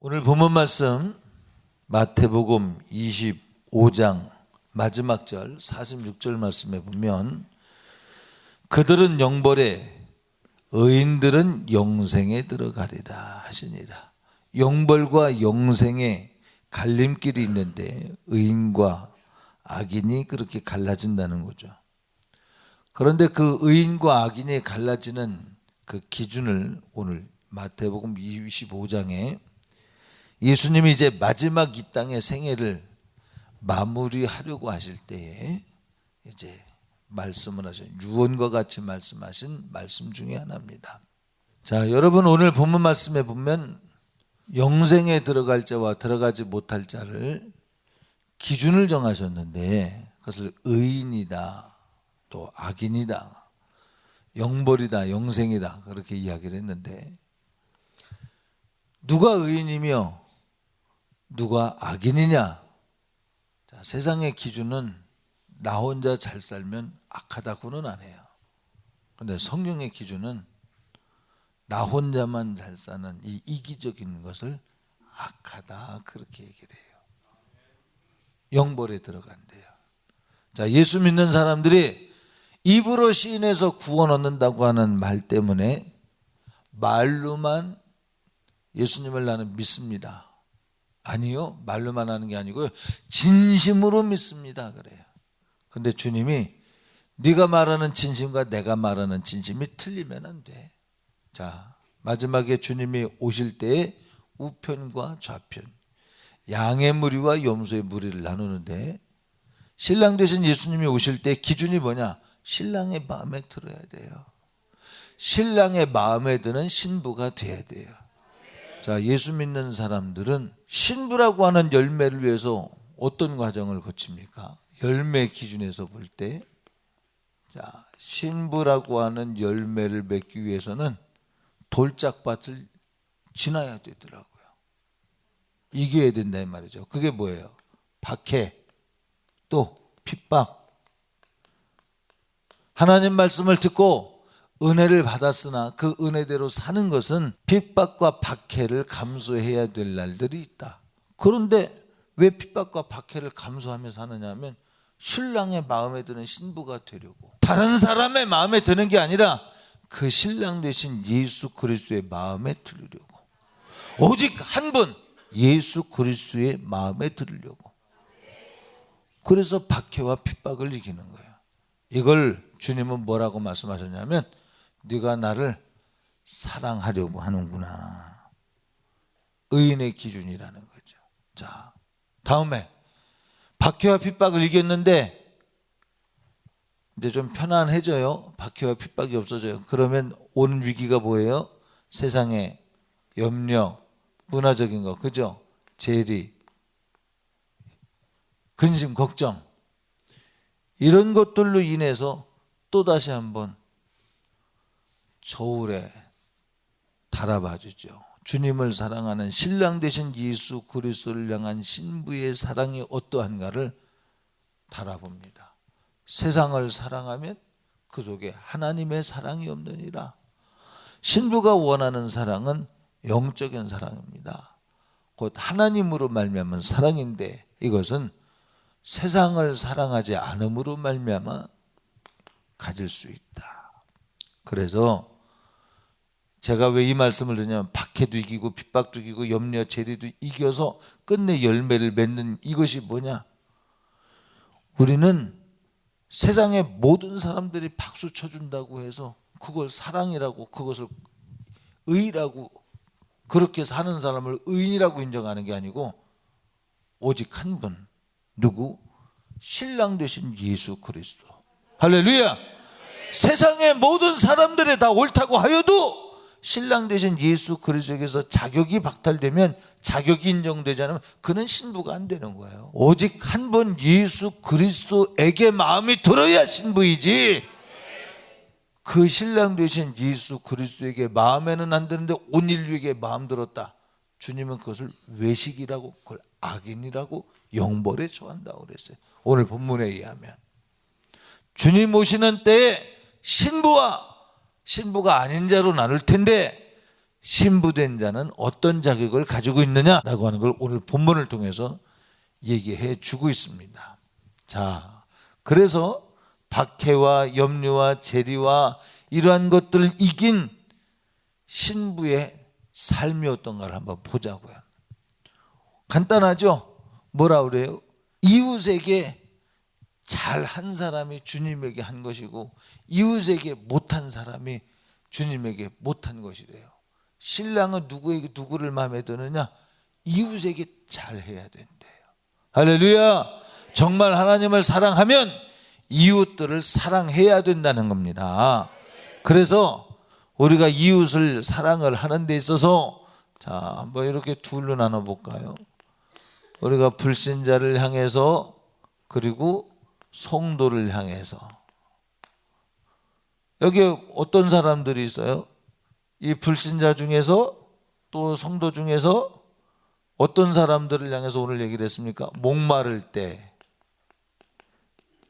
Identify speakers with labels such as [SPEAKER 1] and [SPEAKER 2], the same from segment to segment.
[SPEAKER 1] 오늘 본문 말씀 마태복음 25장 마지막 절 46절 말씀에 보면 그들은 영벌에 의인들은 영생에 들어가리라 하시니라. 영벌과 영생에 갈림길이 있는데 의인과 악인이 그렇게 갈라진다는 거죠. 그런데 그 의인과 악인이 갈라지는 그 기준을 오늘 마태복음 25장에 예수님이 이제 마지막 이 땅의 생애를 마무리하려고 하실 때에 이제 말씀을 하신 유언과 같이 말씀하신 말씀 중에 하나입니다. 자, 여러분 오늘 본문 말씀에 보면 영생에 들어갈 자와 들어가지 못할 자를 기준을 정하셨는데 그것을 의인이다, 또 악인이다, 영벌이다, 영생이다 그렇게 이야기를 했는데 누가 의인이며 누가 악인이냐? 자, 세상의 기준은 나 혼자 잘 살면 악하다고는 안 해요. 그런데 성경의 기준은 나 혼자만 잘 사는 이 이기적인 것을 악하다 그렇게 얘기를 해요. 영벌에 들어간대요. 자, 예수 믿는 사람들이 입으로 시인해서 구원 얻는다고 하는 말 때문에 말로만 예수님을 나는 믿습니다. 아니요, 말로만 하는 게 아니고요, 진심으로 믿습니다 그래요. 근데 주님이 네가 말하는 진심과 내가 말하는 진심이 틀리면 안 돼. 자, 마지막에 주님이 오실 때에 우편과 좌편, 양의 무리와 염소의 무리를 나누는데 신랑 되신 예수님이 오실 때 기준이 뭐냐? 신랑의 마음에 들어야 돼요. 신랑의 마음에 드는 신부가 돼야 돼요. 자, 예수 믿는 사람들은 신부라고 하는 열매를 위해서 어떤 과정을 거칩니까? 열매 기준에서 볼 때, 자, 신부라고 하는 열매를 맺기 위해서는 돌짝밭을 지나야 되더라고요. 이겨야 된다 이 말이죠. 그게 뭐예요? 박해, 또 핍박. 하나님 말씀을 듣고 은혜를 받았으나 그 은혜대로 사는 것은 핍박과 박해를 감수해야 될 날들이 있다. 그런데 왜 핍박과 박해를 감수하며 사느냐 하면 신랑의 마음에 드는 신부가 되려고, 다른 사람의 마음에 드는 게 아니라 그 신랑 되신 예수 그리스도의 마음에 들으려고, 오직 한 분 예수 그리스도의 마음에 들으려고. 그래서 박해와 핍박을 이기는 거예요. 이걸 주님은 뭐라고 말씀하셨냐면 네가 나를 사랑하려고 하는구나. 의인의 기준이라는 거죠. 자, 다음에 박해와 핍박을 이겼는데 이제 좀 편안해져요. 박해와 핍박이 없어져요. 그러면 오는 위기가 뭐예요? 세상의 염려, 문화적인 거, 그죠? 재리, 근심, 걱정, 이런 것들로 인해서 또다시 한번 저울에 달아봐 주죠. 주님을 사랑하는 신랑 되신 예수 그리스도를 향한 신부의 사랑이 어떠한가를 달아봅니다. 세상을 사랑하면 그 속에 하나님의 사랑이 없느니라. 신부가 원하는 사랑은 영적인 사랑입니다. 곧 하나님으로 말미암은 사랑인데 이것은 세상을 사랑하지 않음으로 말미암아 가질 수 있다. 그래서 제가 왜 이 말씀을 드냐면 박해도 이기고 핍박도 이기고 염려 재리도 이겨서 끝내 열매를 맺는 이것이 뭐냐? 우리는 세상의 모든 사람들이 박수 쳐준다고 해서 그걸 사랑이라고, 그것을 의라고, 그렇게 사는 사람을 의인이라고 인정하는 게 아니고 오직 한 분, 누구? 신랑 되신 예수 그리스도. 할렐루야. 세상의 모든 사람들이 다 옳다고 하여도 신랑 되신 예수 그리스도에게서 자격이 박탈되면, 자격이 인정되지 않으면 그는 신부가 안 되는 거예요. 오직 한 번 예수 그리스도에게 마음이 들어야 신부이지, 그 신랑 되신 예수 그리스도에게 마음에는 안 드는데 온 인류에게 마음 들었다. 주님은 그것을 외식이라고, 그걸 악인이라고 영벌에 처한다고 그랬어요. 오늘 본문에 의하면 주님 오시는 때에 신부가 아닌 자로 나눌 텐데 신부된 자는 어떤 자격을 가지고 있느냐라고 하는 걸 오늘 본문을 통해서 얘기해 주고 있습니다. 자, 그래서 박해와 염려와 재리와 이러한 것들을 이긴 신부의 삶이 어떤가를 한번 보자고요. 간단하죠? 뭐라 그래요? 이웃에게 잘한 사람이 주님에게 한 것이고 이웃에게 못한 사람이 주님에게 못한 것이래요. 신랑은 누구를 마음에 드느냐? 이웃에게 잘해야 된대요. 할렐루야. 정말 하나님을 사랑하면 이웃들을 사랑해야 된다는 겁니다. 그래서 우리가 이웃을 사랑을 하는 데 있어서 자, 한번 이렇게 둘로 나눠 볼까요? 우리가 불신자를 향해서 그리고 성도를 향해서. 여기 어떤 사람들이 있어요? 이 불신자 중에서 또 성도 중에서 어떤 사람들을 향해서 오늘 얘기를 했습니까? 목마를 때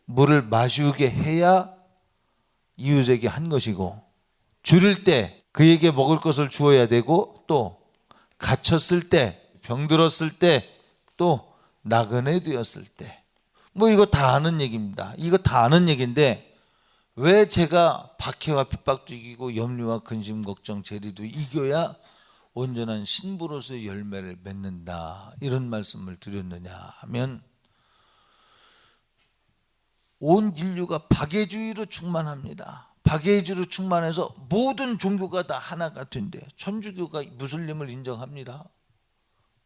[SPEAKER 1] 물을 마시게 해야 이웃에게 한 것이고, 줄일 때 그에게 먹을 것을 주어야 되고, 또 갇혔을 때, 병들었을 때, 또 나그네 되었을 때, 뭐 이거 다 아는 얘기입니다. 이거 다 아는 얘기인데 왜 제가 박해와 핍박도 이기고 염려와 근심 걱정 재리도 이겨야 온전한 신부로서의 열매를 맺는다, 이런 말씀을 드렸느냐 하면, 온 인류가 박해주의로 충만합니다. 박해주의로 충만해서 모든 종교가 다 하나 같은데 천주교가 무슬림을 인정합니다.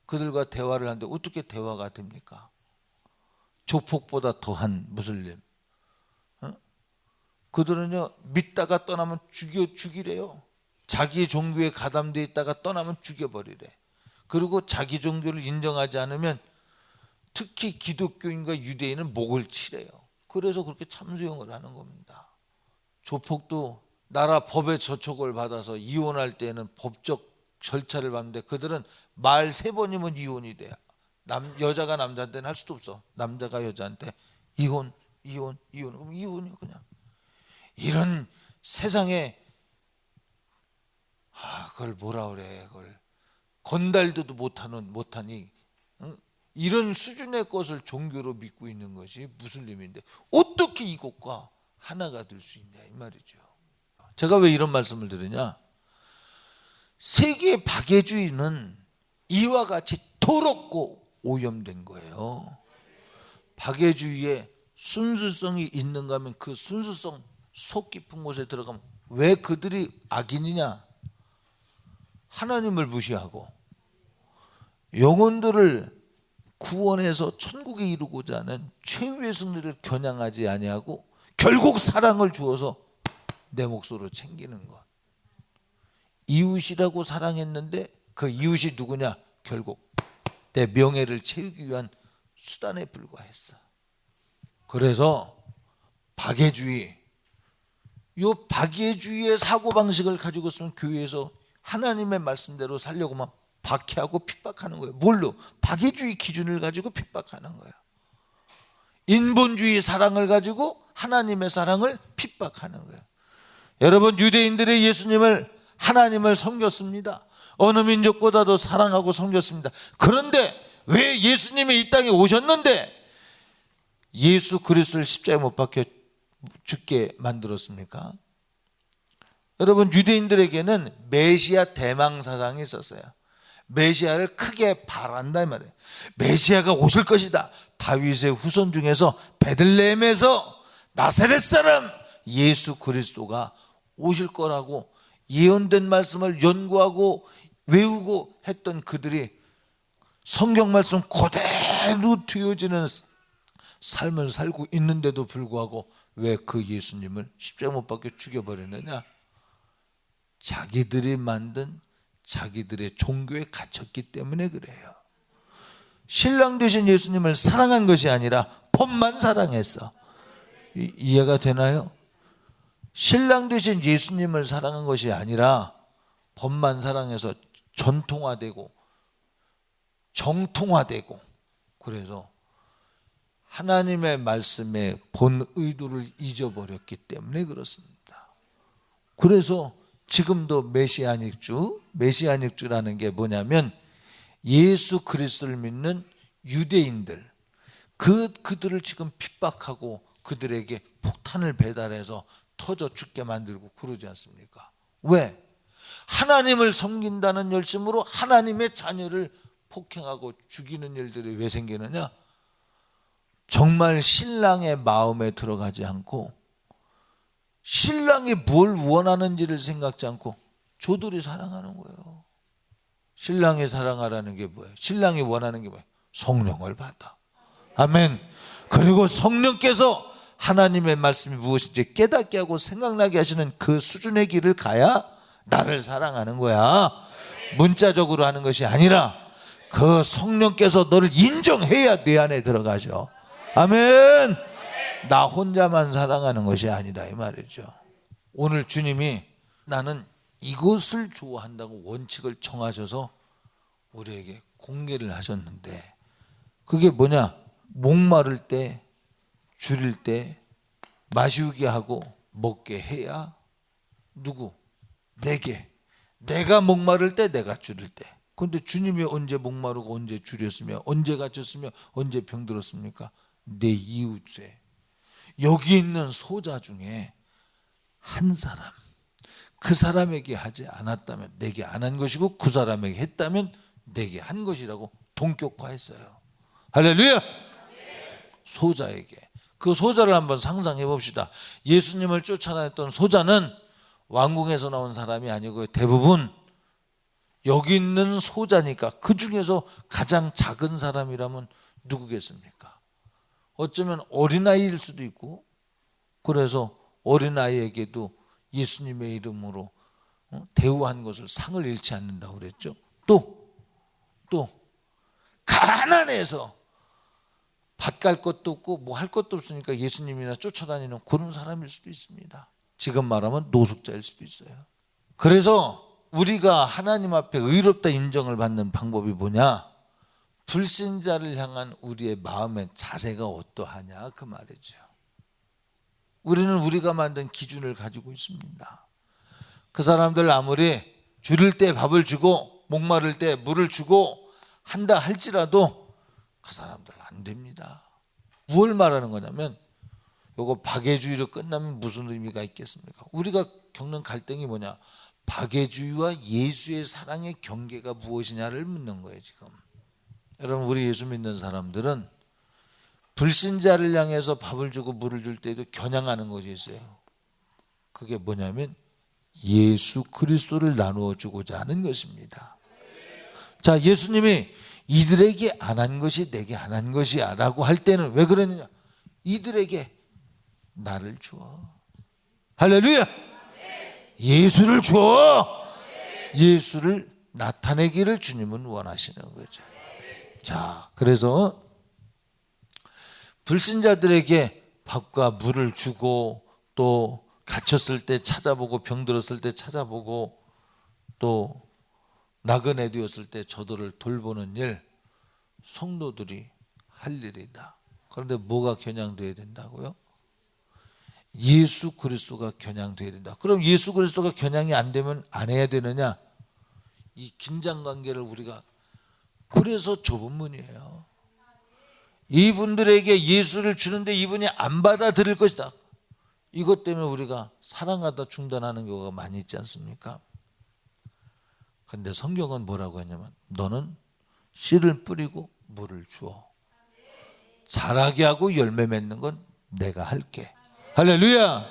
[SPEAKER 1] 그들과 대화를 하는데 어떻게 대화가 됩니까? 조폭보다 더한 무슬림. 그들은요, 믿다가 떠나면 죽이래요. 자기 종교에 가담되어 있다가 떠나면 죽여버리래. 그리고 자기 종교를 인정하지 않으면 특히 기독교인과 유대인은 목을 치래요. 그래서 그렇게 참수형을 하는 겁니다. 조폭도 나라 법의 저촉을 받아서 이혼할 때는 법적 절차를 밟는데 그들은 말 3번이면 이혼이 돼요. 여자가 남자한테는 할 수도 없어. 남자가 여자한테 이혼 그럼 이혼이요 그냥. 이런 세상에 그걸 뭐라 그래, 그걸 건달도도 못하니 이런 수준의 것을 종교로 믿고 있는 것이 무슬림인데 어떻게 이것과 하나가 될 수 있냐 이 말이죠. 제가 왜 이런 말씀을 드리냐? 세계의 박해주의는 이와 같이 더럽고 오염된 거예요. 박해주의에 순수성이 있는가 하면 그 순수성 속 깊은 곳에 들어가면 왜 그들이 악인이냐? 하나님을 무시하고 영혼들을 구원해서 천국에 이루고자 하는 최후의 승리를 겨냥하지 아니하고 결국 사랑을 주어서 내 몫으로 챙기는 것. 이웃이라고 사랑했는데 그 이웃이 누구냐? 결국 내 명예를 채우기 위한 수단에 불과했어. 그래서 박해주의, 이 박해주의의 사고방식을 가지고 있으면 교회에서 하나님의 말씀대로 살려고만 박해하고 핍박하는 거예요. 뭘로? 박해주의 기준을 가지고 핍박하는 거예요. 인본주의 사랑을 가지고 하나님의 사랑을 핍박하는 거예요. 여러분, 유대인들의 예수님을 하나님을 섬겼습니다. 어느 민족보다도 사랑하고 섬겼습니다. 그런데 왜 예수님이 이 땅에 오셨는데 예수 그리스도를 십자가에 못 박혀 죽게 만들었습니까? 여러분, 유대인들에게는 메시아 대망 사상이 있었어요. 메시아를 크게 바란다 이 말이에요. 메시아가 오실 것이다. 다윗의 후손 중에서 베들레헴에서 나사렛 사람 예수 그리스도가 오실 거라고 예언된 말씀을 연구하고 외우고 했던 그들이 성경 말씀 그대로 되어지는 삶을 살고 있는데도 불구하고 왜 그 예수님을 십자가 못 박혀 죽여버렸느냐? 자기들이 만든 자기들의 종교에 갇혔기 때문에 그래요. 신랑 되신 예수님을 사랑한 것이 아니라 법만 사랑했어. 이해가 되나요? 신랑 되신 예수님을 사랑한 것이 아니라 법만 사랑해서 전통화되고 정통화되고, 그래서 하나님의 말씀의 본 의도를 잊어버렸기 때문에 그렇습니다. 그래서 지금도 메시아닉 주라는 게 뭐냐면 예수 그리스도를 믿는 유대인들, 그들을 지금 핍박하고 그들에게 폭탄을 배달해서 터져 죽게 만들고 그러지 않습니까? 왜? 하나님을 섬긴다는 열심으로 하나님의 자녀를 폭행하고 죽이는 일들이 왜 생기느냐? 정말 신랑의 마음에 들어가지 않고 신랑이 뭘 원하는지를 생각지 않고 조돌이 사랑하는 거예요. 신랑이 사랑하라는 게 뭐예요? 신랑이 원하는 게 뭐예요? 성령을 받아. 아멘. 그리고 성령께서 하나님의 말씀이 무엇인지 깨닫게 하고 생각나게 하시는 그 수준의 길을 가야 나를 사랑하는 거야. 문자적으로 하는 것이 아니라 그 성령께서 너를 인정해야 내 안에 들어가죠. 아멘. 나 혼자만 사랑하는 것이 아니다 이 말이죠. 오늘 주님이 나는 이것을 좋아한다고 원칙을 정하셔서 우리에게 공개를 하셨는데 그게 뭐냐? 목마를 때, 줄일 때, 마시우게 하고 먹게 해야 누구? 내게. 내가 목마를 때, 내가 줄일 때. 그런데 주님이 언제 목마르고 언제 줄였으며 언제 갇혔으며 언제 병들었습니까? 내 이웃에. 여기 있는 소자 중에 한 사람, 그 사람에게 하지 않았다면 내게 안 한 것이고 그 사람에게 했다면 내게 한 것이라고 동격화했어요. 할렐루야. 소자에게. 그 소자를 한번 상상해 봅시다. 예수님을 쫓아다녔던 소자는 왕궁에서 나온 사람이 아니고 대부분 여기 있는 소자니까 그 중에서 가장 작은 사람이라면 누구겠습니까? 어쩌면 어린아이일 수도 있고 그래서 어린아이에게도 예수님의 이름으로 대우한 것을 상을 잃지 않는다고 그랬죠. 또 가난해서 밭 갈 것도 없고 뭐 할 것도 없으니까 예수님이나 쫓아다니는 그런 사람일 수도 있습니다. 지금 말하면 노숙자일 수도 있어요. 그래서 우리가 하나님 앞에 의롭다 인정을 받는 방법이 뭐냐? 불신자를 향한 우리의 마음의 자세가 어떠하냐 그 말이죠. 우리는 우리가 만든 기준을 가지고 있습니다. 그 사람들 아무리 줄일 때 밥을 주고 목마를 때 물을 주고 한다 할지라도 그 사람들 안 됩니다. 무엇을 말하는 거냐면 요거 박애주의로 끝나면 무슨 의미가 있겠습니까? 우리가 겪는 갈등이 뭐냐? 박애주의와 예수의 사랑의 경계가 무엇이냐를 묻는 거예요 지금. 여러분 우리 예수 믿는 사람들은 불신자를 향해서 밥을 주고 물을 줄 때도 겨냥하는 것이 있어요. 그게 뭐냐면 예수 그리스도를 나누어 주고자 하는 것입니다. 자, 예수님이 이들에게 안 한 것이 내게 안 한 것이야 라고 할 때는 왜 그러느냐? 이들에게 나를 주어. 할렐루야. 예수를 주어. 예수를 나타내기를 주님은 원하시는 거죠. 자, 그래서 불신자들에게 밥과 물을 주고 또 갇혔을 때 찾아보고 병들었을 때 찾아보고 또 나그네 되었을 때 저들을 돌보는 일 성도들이 할 일이다. 그런데 뭐가 겨냥되어야 된다고요? 예수 그리스도가 겨냥되어야 된다. 그럼 예수 그리스도가 겨냥이 안 되면 안 해야 되느냐? 이 긴장관계를 우리가 그래서 좁은 문이에요. 이분들에게 예수를 주는데 이분이 안 받아들일 것이다. 이것 때문에 우리가 사랑하다 중단하는 경우가 많이 있지 않습니까? 그런데 성경은 뭐라고 했냐면 너는 씨를 뿌리고 물을 주어. 자라게 하고 열매 맺는 건 내가 할게. 할렐루야.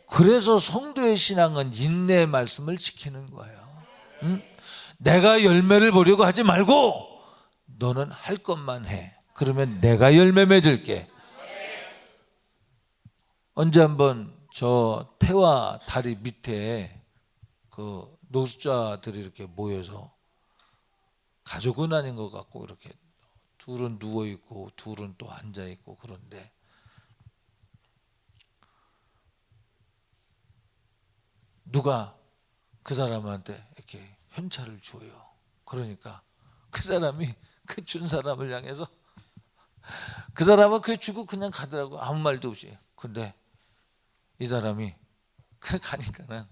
[SPEAKER 1] 그래서 성도의 신앙은 인내의 말씀을 지키는 거예요. 응? 내가 열매를 보려고 하지 말고 너는 할 것만 해. 그러면 내가 열매 맺을게. 언제 한번 저 태화 다리 밑에 그 노숙자들이 이렇게 모여서 가족은 아닌 것 같고 이렇게 둘은 누워 있고 둘은 또 앉아 있고 그런데 누가 그 사람한테 이렇게 현찰을 줘요. 그러니까 그 사람이 그 준 사람을 향해서 그 사람은 그 주고 그냥 가더라고. 아무 말도 없이. 근데 이 사람이 그 가니까는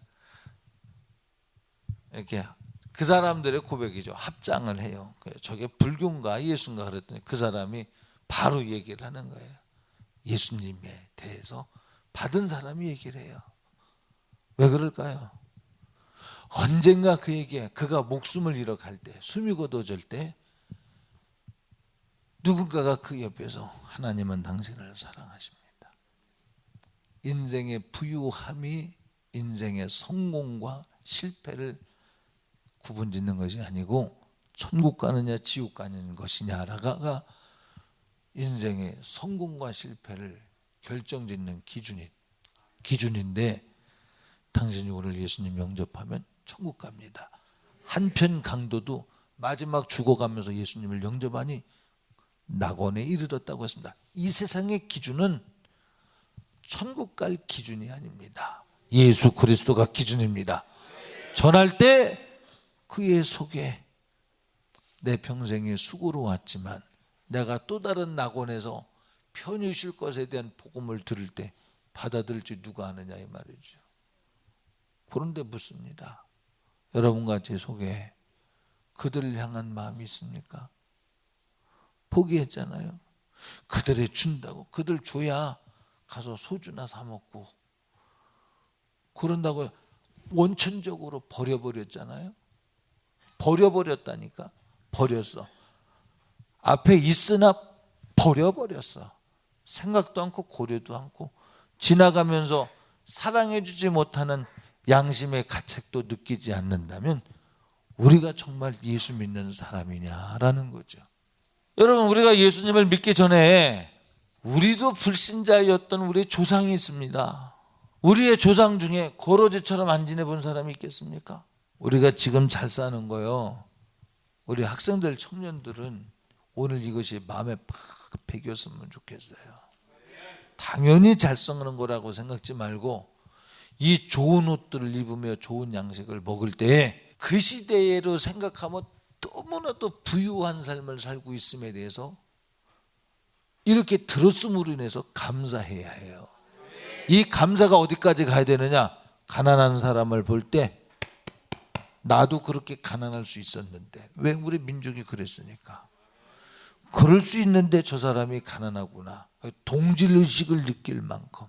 [SPEAKER 1] 이렇게 그 사람들의 고백이죠. 합장을 해요. 저게 불교인가 예수인가 그랬더니 그 사람이 바로 얘기를 하는 거예요. 예수님에 대해서 받은 사람이 얘기를 해요. 왜 그럴까요? 언젠가 그에게 그가 목숨을 잃어갈 때, 숨이 거둬질 때 누군가가 그 옆에서 하나님은 당신을 사랑하십니다. 인생의 부유함이 인생의 성공과 실패를 구분짓는 것이 아니고 천국 가느냐 지옥 가는 것이냐가 인생의 성공과 실패를 결정짓는 기준인데 당신이 오늘 예수님 영접하면 천국 갑니다. 한편 강도도 마지막 죽어가면서 예수님을 영접하니 낙원에 이르렀다고 했습니다. 이 세상의 기준은 천국 갈 기준이 아닙니다. 예수 그리스도가 기준입니다. 전할 때 그의 속에 내 평생에 수고로 왔지만 내가 또 다른 낙원에서 편히 쉴 것에 대한 복음을 들을 때 받아들일지 누가 아느냐 이 말이죠. 그런데 묻습니다. 여러분과 제 속에 그들을 향한 마음이 있습니까? 포기했잖아요. 그들에 준다고, 그들 줘야 가서 소주나 사 먹고 그런다고 원천적으로 버려버렸잖아요. 버려버렸다니까. 버렸어. 앞에 있으나 버려버렸어. 생각도 않고 고려도 않고 지나가면서 사랑해주지 못하는 양심의 가책도 느끼지 않는다면 우리가 정말 예수 믿는 사람이냐라는 거죠. 여러분, 우리가 예수님을 믿기 전에 우리도 불신자였던 우리의 조상이 있습니다. 우리의 조상 중에 고로지처럼 안 지내본 사람이 있겠습니까? 우리가 지금 잘 사는 거요, 우리 학생들, 청년들은 오늘 이것이 마음에 팍 배겼으면 좋겠어요. 당연히 잘 썩는 거라고 생각지 말고 이 좋은 옷들을 입으며 좋은 양식을 먹을 때 그 시대로 생각하면 너무나도 부유한 삶을 살고 있음에 대해서 이렇게 들었음으로 인해서 감사해야 해요. 이 감사가 어디까지 가야 되느냐? 가난한 사람을 볼 때 나도 그렇게 가난할 수 있었는데, 왜? 우리 민족이 그랬으니까. 그럴 수 있는데 저 사람이 가난하구나. 동질의식을 느낄 만큼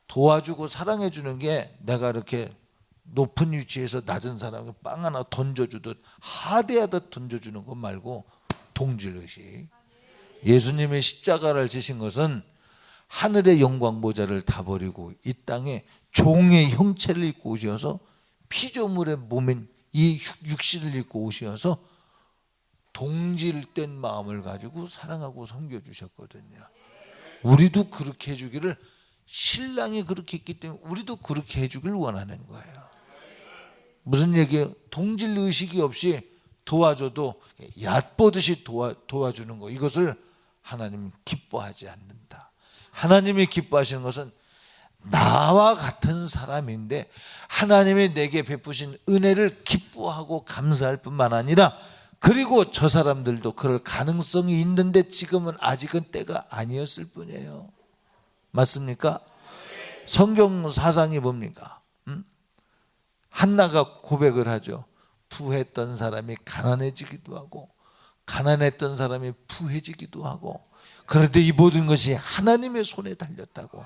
[SPEAKER 1] 도와주고 사랑해 주는 게 내가 이렇게 높은 위치에서 낮은 사람에게 빵 하나 던져주듯 하대하듯 던져주는 것 말고 동질의식. 예수님의 십자가를 지신 것은 하늘의 영광 모자를 다 버리고 이 땅에 종의 형체를 입고 오셔서 피조물의 몸인 이 육신을 입고 오셔서 동질된 마음을 가지고 사랑하고 섬겨주셨거든요. 우리도 그렇게 해주기를, 신랑이 그렇게 했기 때문에 우리도 그렇게 해주길 원하는 거예요. 무슨 얘기예요? 동질의식이 없이 도와줘도 얕보듯이 도와주는 거, 이것을 하나님은 기뻐하지 않는다. 하나님이 기뻐하시는 것은 나와 같은 사람인데 하나님이 내게 베푸신 은혜를 기뻐하고 감사할 뿐만 아니라, 그리고 저 사람들도 그럴 가능성이 있는데 지금은 아직은 때가 아니었을 뿐이에요. 맞습니까? 성경 사상이 뭡니까? 한나가 고백을 하죠. 부했던 사람이 가난해지기도 하고 가난했던 사람이 부해지기도 하고, 그런데 이 모든 것이 하나님의 손에 달렸다고.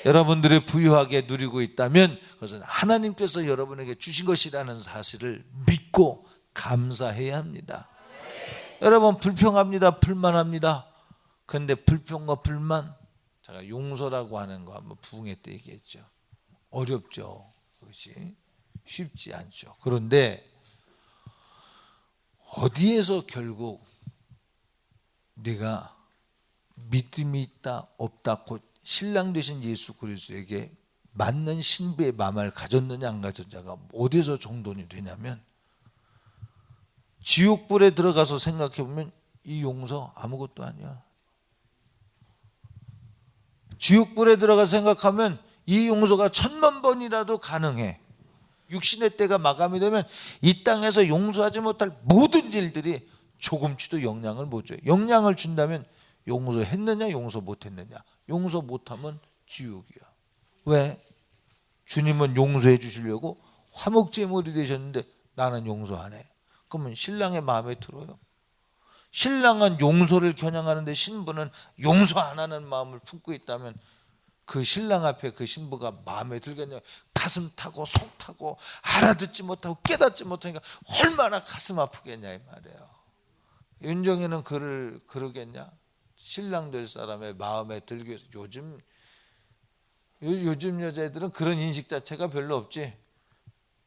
[SPEAKER 1] 여러분들이 부유하게 누리고 있다면 그것은 하나님께서 여러분에게 주신 것이라는 사실을 믿고 감사해야 합니다. 여러분, 불평합니다. 불만합니다. 그런데 불평과 불만, 제가 용서라고 하는 거 한번 부흥회 때 얘기했죠. 어렵죠. 그것이 쉽지 않죠. 그런데 어디에서 결국 네가 믿음이 있다 없다, 곧 신랑 되신 예수 그리스도에게 맞는 신부의 마음을 가졌느냐 안 가졌느냐가 어디서 정돈이 되냐면, 지옥불에 들어가서 생각해 보면 이 용서 아무것도 아니야. 지옥불에 들어가서 생각하면 이 용서가 1000만 번이라도 가능해. 육신의 때가 마감이 되면 이 땅에서 용서하지 못할 모든 일들이 조금치도 영향을 못 줘요. 영향을 준다면 용서했느냐 용서 못했느냐. 용서 못하면 지옥이야. 왜? 주님은 용서해 주시려고 화목제물이 되셨는데 나는 용서 안 해. 그러면 신랑의 마음에 들어요? 신랑은 용서를 겨냥하는데 신부는 용서 안 하는 마음을 품고 있다면 그 신랑 앞에 그 신부가 마음에 들겠냐? 가슴 타고 속 타고 알아듣지 못하고 깨닫지 못하니까 얼마나 가슴 아프겠냐 이 말이에요. 윤정이는 그를 그러겠냐? 신랑 될 사람의 마음에 들기 위해서. 요즘 여자애들은 그런 인식 자체가 별로 없지.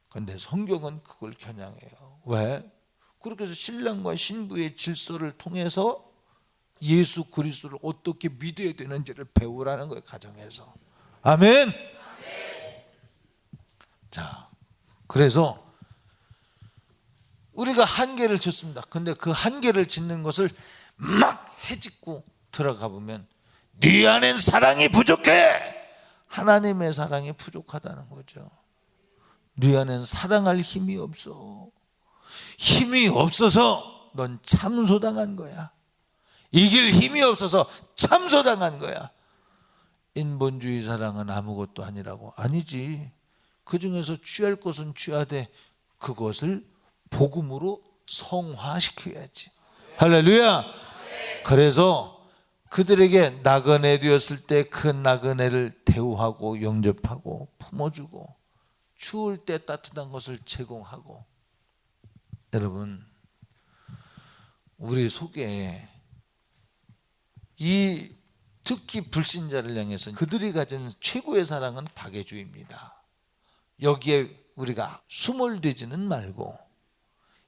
[SPEAKER 1] 그런데 성경은 그걸 겨냥해요. 왜? 그렇게 해서 신랑과 신부의 질서를 통해서 예수 그리스도를 어떻게 믿어야 되는지를 배우라는 거예요, 가정에서. 아멘. 자, 그래서 우리가 한계를 짓습니다. 근데 그 한계를 짓는 것을 막 해짓고 들어가 보면 네 안엔 사랑이 부족해. 하나님의 사랑이 부족하다는 거죠. 네 안엔 사랑할 힘이 없어. 힘이 없어서 넌 참소당한 거야. 이길 힘이 없어서 참소당한 거야. 인본주의 사랑은 아무것도 아니라고. 아니지. 그 중에서 취할 것은 취하되 그것을 복음으로 성화시켜야지. 할렐루야. 그래서 그들에게 나그네 되었을 때 그 나그네를 대우하고 영접하고 품어주고 추울 때 따뜻한 것을 제공하고. 여러분, 우리 속에 이 특히 불신자를 향해서 그들이 가진 최고의 사랑은 박애주의입니다. 여기에 우리가 수몰되지는 말고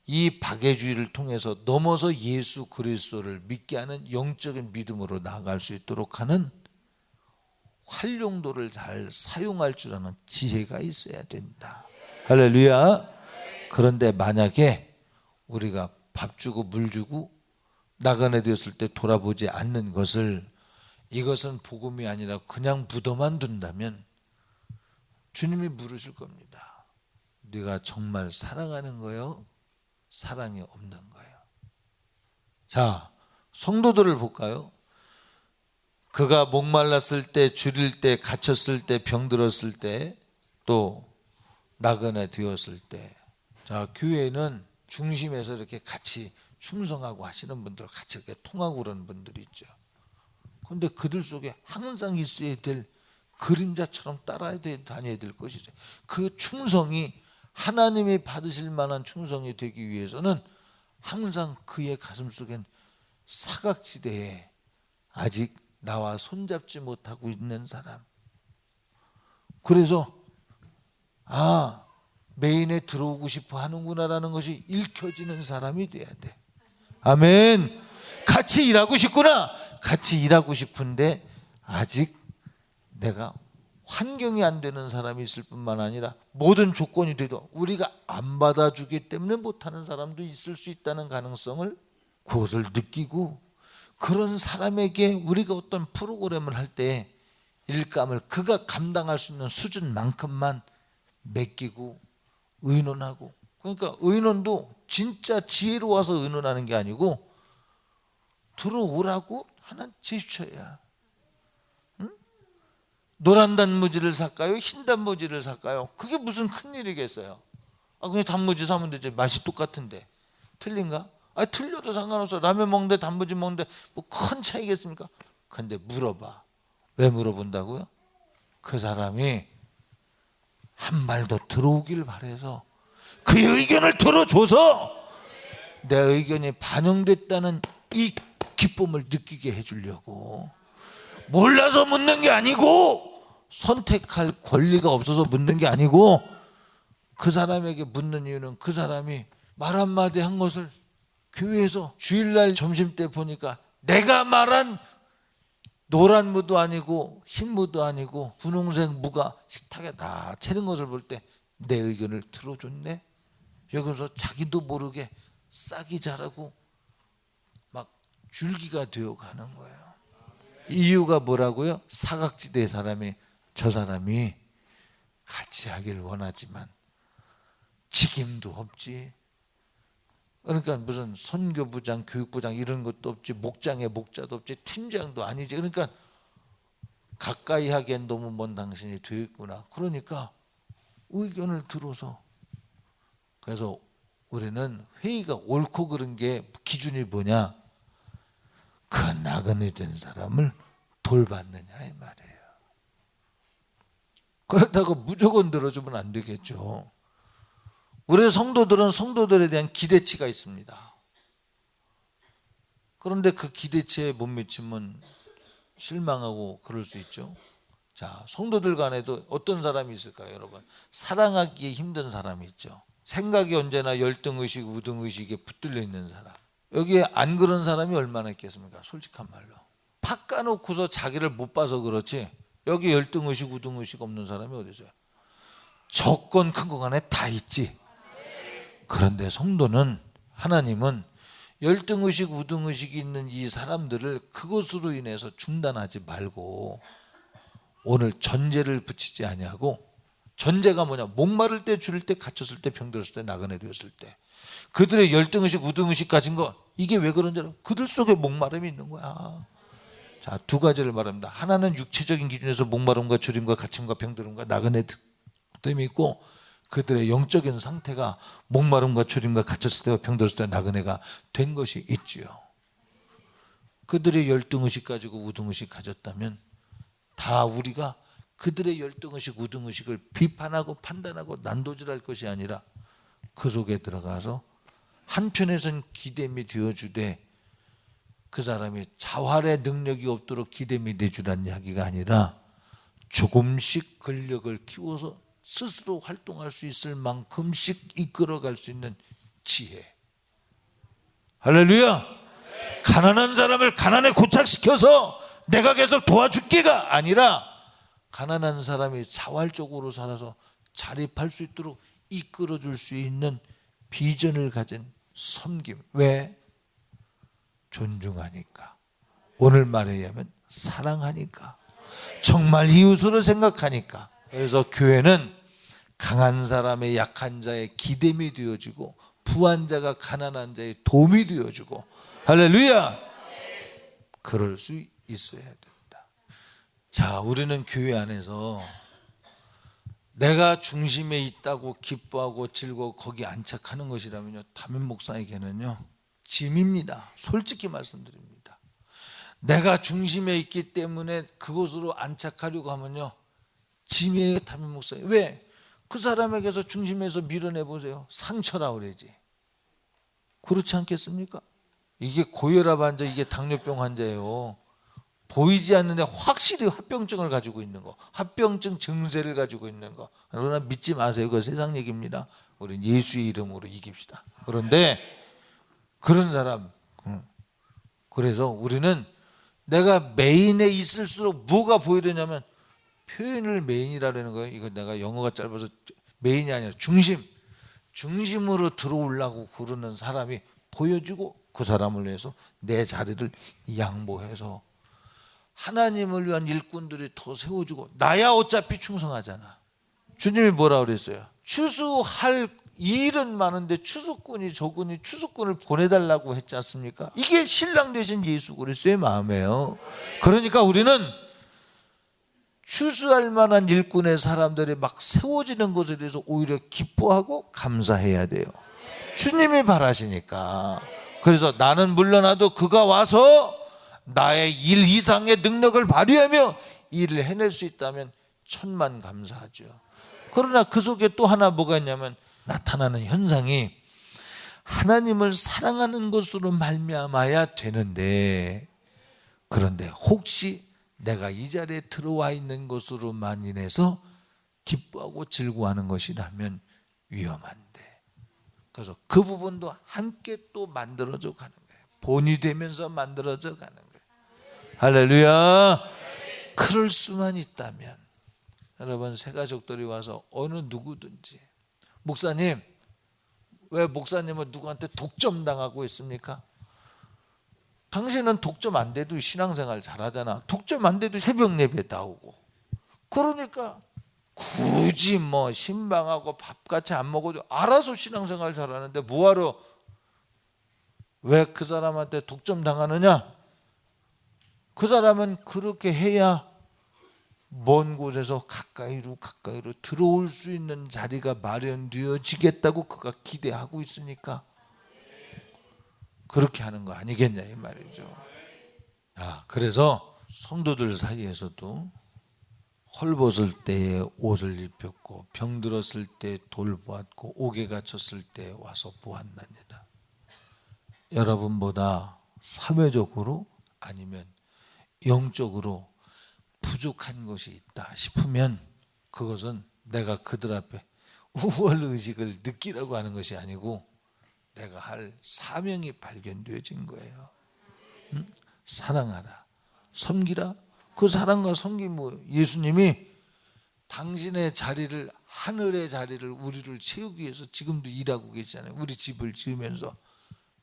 [SPEAKER 1] 이 박애주의를 통해서 넘어서 예수 그리스도를 믿게 하는 영적인 믿음으로 나아갈 수 있도록 하는 활용도를 잘 사용할 줄 아는 지혜가 있어야 된다. 할렐루야. 그런데 만약에 우리가 밥 주고 물 주고 나그네 되었을 때 돌아보지 않는 것을 이것은 복음이 아니라 그냥 묻어만 둔다면 주님이 물으실 겁니다. 네가 정말 사랑하는 거요? 사랑이 없는 거예요. 자, 성도들을 볼까요? 그가 목말랐을 때, 줄일 때, 갇혔을 때, 병들었을 때, 또 나그네 되었을 때. 자, 교회는 중심에서 이렇게 같이 충성하고 하시는 분들, 같이 이렇게 통하고 그러는 분들이 있죠. 그런데 그들 속에 항상 있어야 될 그림자처럼 따라야 다녀야 될 것이죠. 그 충성이 하나님이 받으실 만한 충성이 되기 위해서는 항상 그의 가슴 속엔 사각지대에 아직 나와 손잡지 못하고 있는 사람. 그래서 메인에 들어오고 싶어 하는구나라는 것이 읽혀지는 사람이 돼야 돼. 아멘. 같이 일하고 싶구나. 같이 일하고 싶은데 아직 내가 환경이 안 되는 사람이 있을 뿐만 아니라 모든 조건이 돼도 우리가 안 받아주기 때문에 못하는 사람도 있을 수 있다는 가능성을 그것을 느끼고, 그런 사람에게 우리가 어떤 프로그램을 할 때 일감을 그가 감당할 수 있는 수준만큼만 맡기고 의논하고. 그러니까 의논도 진짜 지혜로워서 의논하는 게 아니고 들어오라고 하는 제스처야. 노란 단무지를 살까요? 흰 단무지를 살까요? 그게 무슨 큰일이겠어요. 그냥 단무지 사면 되지. 맛이 똑같은데. 틀린가? 틀려도 상관없어. 라면 먹는데 단무지 먹는데 뭐 큰 차이겠습니까? 근데 물어봐. 왜 물어본다고요? 그 사람이 한 말 더 들어오길 바라서 그의 의견을 들어줘서 내 의견이 반영됐다는 이 기쁨을 느끼게 해주려고. 몰라서 묻는 게 아니고 선택할 권리가 없어서 묻는 게 아니고, 그 사람에게 묻는 이유는 그 사람이 말 한마디 한 것을 교회에서 주일날 점심때 보니까 내가 말한 노란 무도 아니고 흰 무도 아니고 분홍색 무가 식탁에 다 차린 것을 볼 때 내 의견을 들어줬네. 여기서 자기도 모르게 싹이 자라고 막 줄기가 되어 가는 거예요. 이유가 뭐라고요? 사각지대의 사람이, 저 사람이 같이 하길 원하지만 책임도 없지. 그러니까 무슨 선교부장, 교육부장 이런 것도 없지, 목장의 목자도 없지, 팀장도 아니지. 그러니까 가까이 하기엔 너무 먼 당신이 되어 있구나. 그러니까 의견을 들어서 그래서 우리는 회의가 옳고 그른 게 기준이 뭐냐? 그 나그네 된 사람을 돌봤느냐 이 말이에요. 그렇다고 무조건 들어주면 안 되겠죠. 우리 성도들은 성도들에 대한 기대치가 있습니다. 그런데 그 기대치에 못 미치면 실망하고 그럴 수 있죠. 자, 성도들 간에도 어떤 사람이 있을까요, 여러분? 사랑하기 힘든 사람이 있죠. 생각이 언제나 열등의식, 우등의식에 붙들려 있는 사람. 여기에 안 그런 사람이 얼마나 있겠습니까? 솔직한 말로. 팍 까놓고서 자기를 못 봐서 그렇지 여기 열등의식, 우등의식 없는 사람이 어디 있어요? 조건 큰 거 간에 다 있지. 그런데 성도는, 하나님은 열등의식, 우등의식이 있는 이 사람들을 그것으로 인해서 중단하지 말고 오늘 전제를 붙이지 아니하고, 전제가 뭐냐? 목마를 때, 줄일 때, 갇혔을 때, 병들었을 때, 나그네 되었을 때 그들의 열등의식, 우등의식 가진 거, 이게 왜 그런지 알아? 그들 속에 목마름이 있는 거야. 자, 두 가지를 말합니다. 하나는 육체적인 기준에서 목마름과 주림과 갇힘과 병들음과 나그네됨이 있고, 그들의 영적인 상태가 목마름과 주림과 갇혔을 때와 병들었을 때 나그네가 된 것이 있지요. 그들의 열등의식 가지고 우등의식 가졌다면 다 우리가 그들의 열등의식, 우등의식을 비판하고 판단하고 난도질할 것이 아니라 그 속에 들어가서 한편에선 기댐이 되어주되 그 사람이 자활의 능력이 없도록 기댐이 되주란 이야기가 아니라 조금씩 근력을 키워서 스스로 활동할 수 있을 만큼씩 이끌어갈 수 있는 지혜. 할렐루야. 가난한 사람을 가난에 고착시켜서 내가 계속 도와줄게가 아니라 가난한 사람이 자활적으로 살아서 자립할 수 있도록 이끌어줄 수 있는 비전을 가진 섬김. 왜? 존중하니까. 오늘 말에 의하면 사랑하니까. 정말 이웃을 생각하니까. 그래서 교회는 강한 사람의 약한 자의 기댐이 되어주고 부한 자가 가난한 자의 도움이 되어주고, 할렐루야. 그럴 수 있어야 된다. 자, 우리는 교회 안에서 내가 중심에 있다고 기뻐하고 즐거워 거기 안착하는 것이라면요, 담임 목사에게는요 짐입니다. 솔직히 말씀드립니다. 내가 중심에 있기 때문에 그곳으로 안착하려고 하면요 짐이에요, 담임 목사님. 왜? 그 사람에게서 중심에서 밀어내보세요. 상처라 그러지. 그렇지 않겠습니까? 이게 고혈압 환자, 이게 당뇨병 환자예요. 보이지 않는데 확실히 합병증을 가지고 있는 거, 합병증 증세를 가지고 있는 거. 그러나 믿지 마세요. 그거 세상 얘기입니다. 우리는 예수의 이름으로 이깁시다. 그런데 그런 사람, 그래서 우리는 내가 메인에 있을수록 뭐가 보여되냐면, 표현을 메인이라는 거예요. 이거 내가 영어가 짧아서 메인이 아니라 중심으로 들어오려고 그러는 사람이 보여지고 그 사람을 위해서 내 자리를 양보해서 하나님을 위한 일꾼들이 더 세워주고, 나야 어차피 충성하잖아. 주님이 뭐라 그랬어요? 추수할 일은 많은데 추수꾼이 적으니 추수꾼을 보내달라고 했지 않습니까? 이게 신랑 되신 예수 그리스도의 마음이에요. 그러니까 우리는 추수할 만한 일꾼의 사람들이 막 세워지는 것에 대해서 오히려 기뻐하고 감사해야 돼요. 주님이 바라시니까. 그래서 나는 물러나도 그가 와서 나의 일 이상의 능력을 발휘하며 일을 해낼 수 있다면 천만 감사하죠. 그러나 그 속에 또 하나 뭐가 있냐면, 나타나는 현상이 하나님을 사랑하는 것으로 말미암아야 되는데, 그런데 혹시 내가 이 자리에 들어와 있는 것으로만 인해서 기뻐하고 즐거워하는 것이라면 위험한데, 그래서 그 부분도 함께 또 만들어져 가는 거예요. 본이 되면서 만들어져 가는 거예요. 할렐루야. 그럴 수만 있다면 여러분, 새 가족들이 와서 어느 누구든지, 목사님, 왜 목사님은 누구한테 독점당하고 있습니까? 당신은 독점 안 돼도 신앙생활 잘하잖아. 독점 안 돼도 새벽 예배 나오고. 그러니까 굳이 뭐 신방하고 밥같이 안 먹어도 알아서 신앙생활 잘하는데 뭐하러 왜 그 사람한테 독점 당하느냐? 그 사람은 그렇게 해야 먼 곳에서 가까이로 들어올 수 있는 자리가 마련되어지겠다고 그가 기대하고 있으니까 그렇게 하는 거 아니겠냐 이 말이죠. 그래서 성도들 사이에서도 헐벗을 때에 옷을 입혔고 병들었을 때 돌보았고 옥에 갇혔을 때 와서 보았나니라. 여러분보다 사회적으로 아니면 영적으로 부족한 것이 있다 싶으면 그것은 내가 그들 앞에 우월의식을 느끼라고 하는 것이 아니고 내가 할 사명이 발견되어진 거예요. 사랑하라, 섬기라. 그 사랑과 섬김 예수님이 당신의 자리를, 하늘의 자리를 우리를 채우기 위해서 지금도 일하고 계시잖아요. 우리 집을 지으면서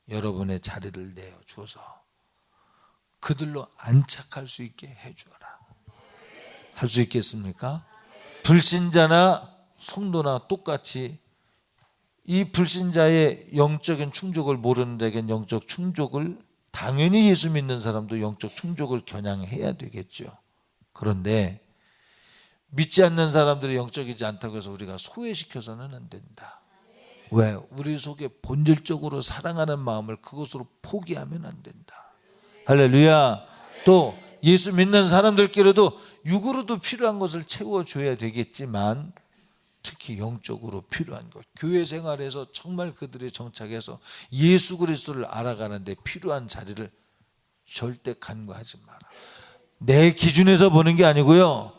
[SPEAKER 1] 여러분의 자리를 내어줘서 그들로 안착할 수 있게 해주어라. 할 수 있겠습니까? 불신자나 성도나 똑같이 이 불신자의 영적인 충족을 모르는 데겐 영적 충족을, 당연히 예수 믿는 사람도 영적 충족을 겨냥해야 되겠죠. 그런데 믿지 않는 사람들이 영적이지 않다고 해서 우리가 소외시켜서는 안 된다. 왜? 우리 속에 본질적으로 사랑하는 마음을 그것으로 포기하면 안 된다. 할렐루야. 또 예수 믿는 사람들끼리도 육으로도 필요한 것을 채워줘야 되겠지만 특히 영적으로 필요한 것, 교회 생활에서 정말 그들의 정착해서 예수 그리스도를 알아가는 데 필요한 자리를 절대 간과하지 마라. 내 기준에서 보는 게 아니고요,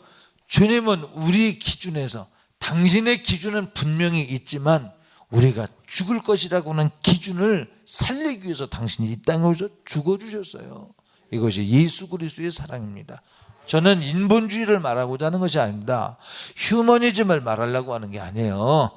[SPEAKER 1] 주님은 우리 기준에서, 당신의 기준은 분명히 있지만 우리가 죽을 것이라고 하는 기준을 살리기 위해서 당신이 이 땅에 오셔서 죽어주셨어요. 이것이 예수 그리스도의 사랑입니다. 저는 인본주의를 말하고자 하는 것이 아닙니다. 휴머니즘을 말하려고 하는 게 아니에요.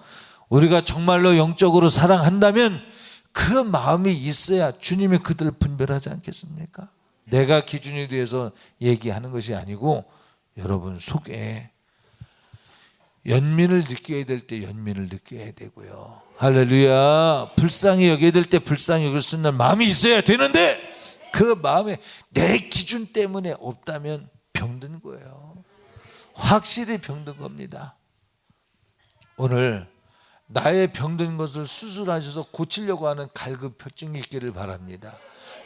[SPEAKER 1] 우리가 정말로 영적으로 사랑한다면 그 마음이 있어야 주님이 그들을 분별하지 않겠습니까? 내가 기준이 돼서 얘기하는 것이 아니고 여러분 속에 연민을 느껴야 될 때 연민을 느껴야 되고요. 할렐루야. 불쌍히 여겨야 될 때 불쌍히 여길 수 있는 마음이 있어야 되는데 그 마음에 내 기준 때문에 없다면 병든 거예요. 확실히 병든 겁니다. 오늘 나의 병든 것을 수술하셔서 고치려고 하는 갈급혈증이 있기를 바랍니다.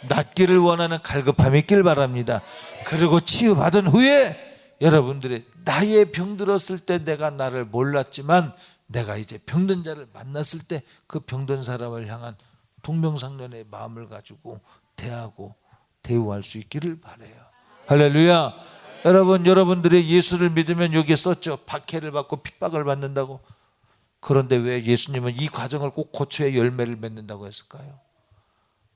[SPEAKER 1] 낫기를 원하는 갈급함이 있기를 바랍니다. 그리고 치유받은 후에 여러분들이 나의 병들었을 때 내가 나를 몰랐지만 내가 이제 병든 자를 만났을 때 그 병든 사람을 향한 동병상련의 마음을 가지고 대하고 대우할 수 있기를 바라요. 할렐루야. 여러분들이 예수를 믿으면 여기에 썼죠. 박해를 받고 핍박을 받는다고. 그런데 왜 예수님은 이 과정을 꼭 거쳐야 열매를 맺는다고 했을까요?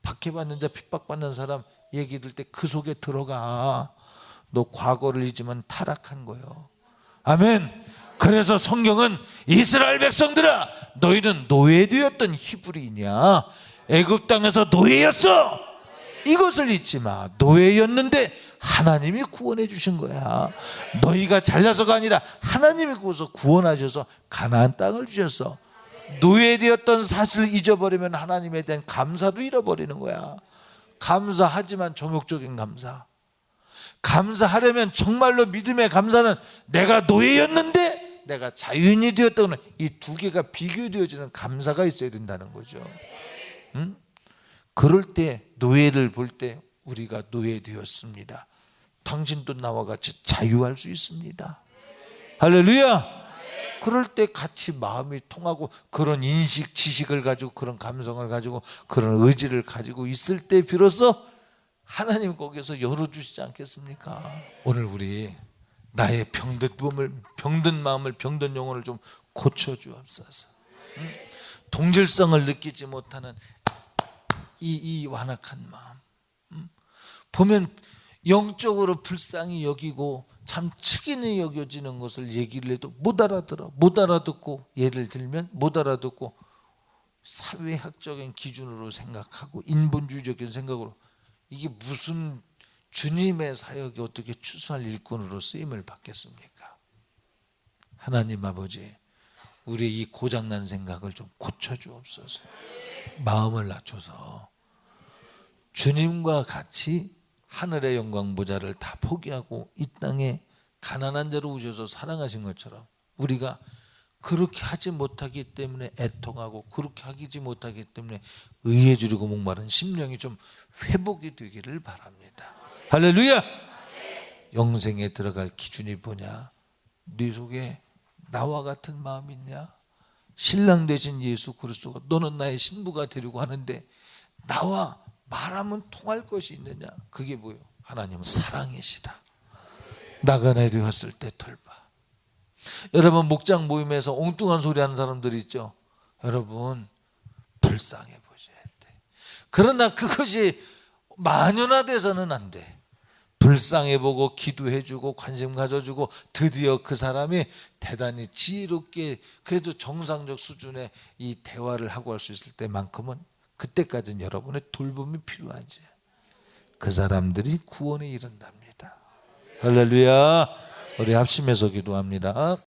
[SPEAKER 1] 박해받는 자, 핍박받는 사람 얘기 들 때 그 속에 들어가. 너 과거를 잊으면 타락한 거예요. 아멘. 그래서 성경은 이스라엘 백성들아, 너희는 노예되었던 히브리이냐, 애굽 땅에서 노예였어. 이것을 잊지 마. 노예였는데 하나님이 구원해 주신 거야. 너희가 잘나서가 아니라 하나님이 구원하셔서 가나안 땅을 주셨어. 노예되었던 사실을 잊어버리면 하나님에 대한 감사도 잃어버리는 거야. 감사하지만 정욕적인 감사. 감사하려면 정말로 믿음의 감사는 내가 노예였는데 내가 자유인이 되었다고는 이 두 개가 비교되어지는 감사가 있어야 된다는 거죠. 응? 그럴 때 노예를 볼 때 우리가 노예되었습니다. 당신도 나와 같이 자유할 수 있습니다. 할렐루야. 그럴 때 같이 마음이 통하고 그런 인식, 지식을 가지고 그런 감성을 가지고 그런 의지를 가지고 있을 때 비로소 하나님 거기서 열어주시지 않겠습니까? 오늘 우리 나의 병든 마음을, 병든 영혼을 좀 고쳐주옵소서. 동질성을 느끼지 못하는 이 완악한 마음. 보면 영적으로 불쌍히 여기고 참 측은히 여겨지는 것을 얘기를 해도 못 알아듣고, 예를 들면 못 알아듣고 사회학적인 기준으로 생각하고 인본주의적인 생각으로 이게 무슨 주님의 사역이 어떻게 추수할 일꾼으로 쓰임을 받겠습니까? 하나님 아버지, 우리 이 고장난 생각을 좀 고쳐주옵소서. 마음을 낮춰서 주님과 같이 하늘의 영광 보좌를 다 포기하고 이 땅에 가난한 자를 오셔서 사랑하신 것처럼 우리가 그렇게 하지 못하기 때문에 애통하고 그렇게 하지 못하기 때문에 의에 주리고 목마른 심령이 좀 회복이 되기를 바랍니다. 할렐루야. 영생에 들어갈 기준이 뭐냐? 네 속에 나와 같은 마음이 있냐? 신랑 되신 예수 그리스도가 너는 나의 신부가 되려고 하는데 나와 말하면 통할 것이 있느냐? 그게 뭐예요? 하나님은 사랑이시다. 나그네되었을 때 돌봐. 여러분 목장 모임에서 엉뚱한 소리 하는 사람들 있죠. 여러분 불쌍해 보셔야 돼. 그러나 그것이 만연화돼서는 안 돼. 불쌍해 보고 기도해주고 관심 가져주고 드디어 그 사람이 대단히 지혜롭게 그래도 정상적 수준의 이 대화를 하고 할 수 있을 때만큼은 그때까지는 여러분의 돌봄이 필요하지. 그 사람들이 구원에 이른답니다. 할렐루야. 우리 합심해서 기도합니다.